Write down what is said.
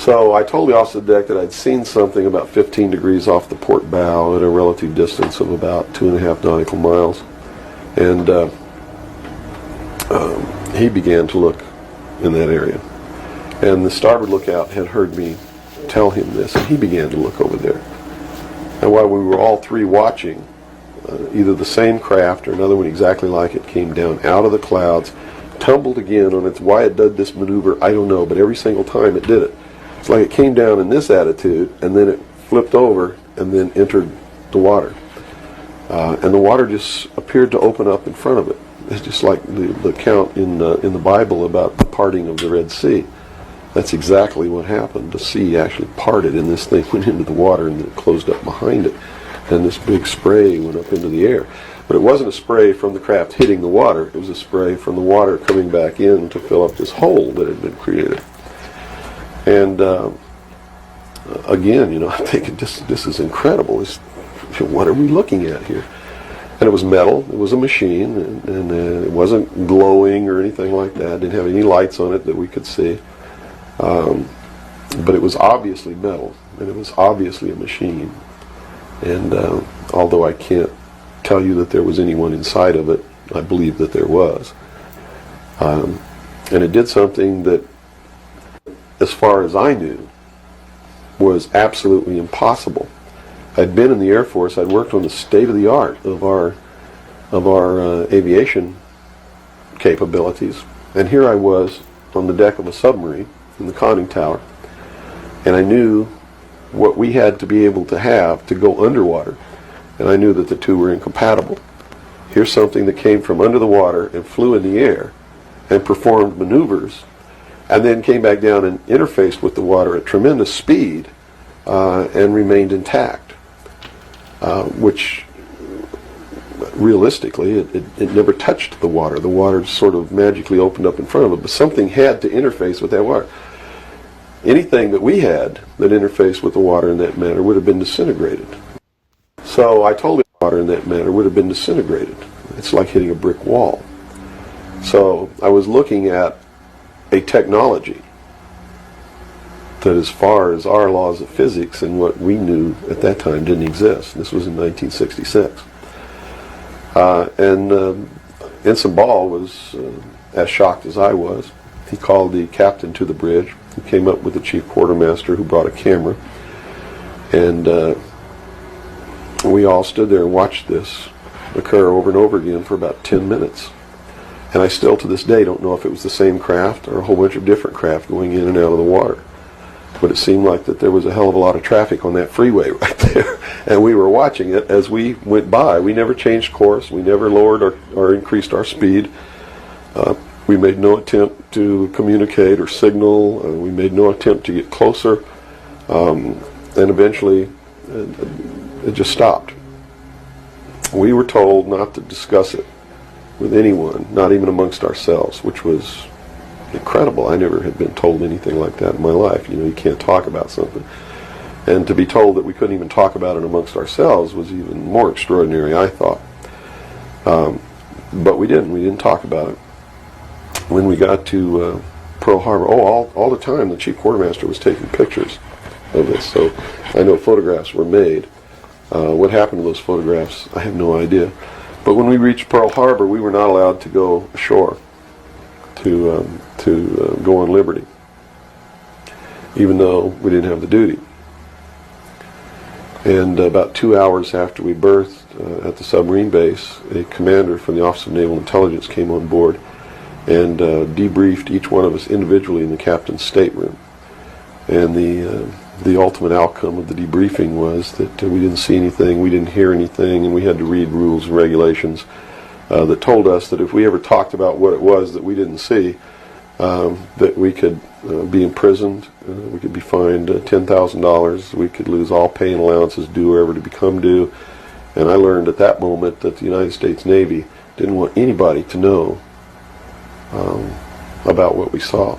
So I told the officer of the deck that I'd seen something about 15 degrees off the port bow at a relative distance of about 2.5 nautical miles. And he began to look in that area. And the starboard lookout had heard me tell him this, and he began to look over there. And while we were all three watching, either the same craft or another one exactly like it came down out of the clouds, tumbled again on its, why it did this maneuver, I don't know, but every single time it did it. It's like it came down in this attitude, and then it flipped over, and then entered the water. And the water just appeared to open up in front of it. It's just like the account in the Bible about the parting of the Red Sea. That's exactly what happened. The sea actually parted, and this thing went into the water, and it closed up behind it. And this big spray went up into the air. But it wasn't a spray from the craft hitting the water. It was a spray from the water coming back in to fill up this hole that had been created. And again, I'm thinking, this is incredible. What are we looking at here? And it was metal. It was a machine, and it wasn't glowing or anything like that. It didn't have any lights on it that we could see. But it was obviously metal, and it was obviously a machine. And although I can't tell you that there was anyone inside of it, I believe that there was. And it did something that, as far as I knew, was absolutely impossible. I'd been in the Air Force. I'd worked on the state-of-the-art of our aviation capabilities, and here I was on the deck of a submarine in the conning tower, and I knew what we had to be able to have to go underwater, and I knew that the two were incompatible. Here's something that came from under the water and flew in the air and performed maneuvers, and then came back down and interfaced with the water at tremendous speed and remained intact. Which realistically, it never touched the water. The water sort of magically opened up in front of it, but something had to interface with that water. Anything that we had that interfaced with the water in that manner would have been disintegrated. So I told him the water in that manner would have been disintegrated. It's like hitting a brick wall. So I was looking at a technology that, as far as our laws of physics and what we knew at that time, didn't exist. This was in 1966. Ensign Ball was as shocked as I was. He called the captain to the bridge, who came up with the chief quartermaster, who brought a camera. And we all stood there and watched this occur over and over again for about 10 minutes. And I still, to this day, don't know if it was the same craft or a whole bunch of different craft going in and out of the water. But it seemed like that there was a hell of a lot of traffic on that freeway right there. And we were watching it as we went by. We never changed course. We never lowered or increased our speed. We made no attempt to communicate or signal. We made no attempt to get closer. And eventually, it just stopped. We were told not to discuss it with anyone, not even amongst ourselves, which was incredible. I never had been told anything like that in my life. You can't talk about something. And to be told that we couldn't even talk about it amongst ourselves was even more extraordinary, I thought. But we didn't. We didn't talk about it. When we got to Pearl Harbor, all the time the chief quartermaster was taking pictures of this. So I know photographs were made. What happened to those photographs, I have no idea. But when we reached Pearl Harbor, we were not allowed to go ashore to go on liberty, even though we didn't have the duty. And about 2 hours after we berthed at the submarine base, a commander from the Office of Naval Intelligence came on board and debriefed each one of us individually in the captain's stateroom. And the ultimate outcome of the debriefing was that we didn't see anything, we didn't hear anything, and we had to read rules and regulations that told us that if we ever talked about what it was that we didn't see, that we could be imprisoned, we could be fined $10,000, we could lose all pay and allowances due or ever to become due. And I learned at that moment that the United States Navy didn't want anybody to know about what we saw.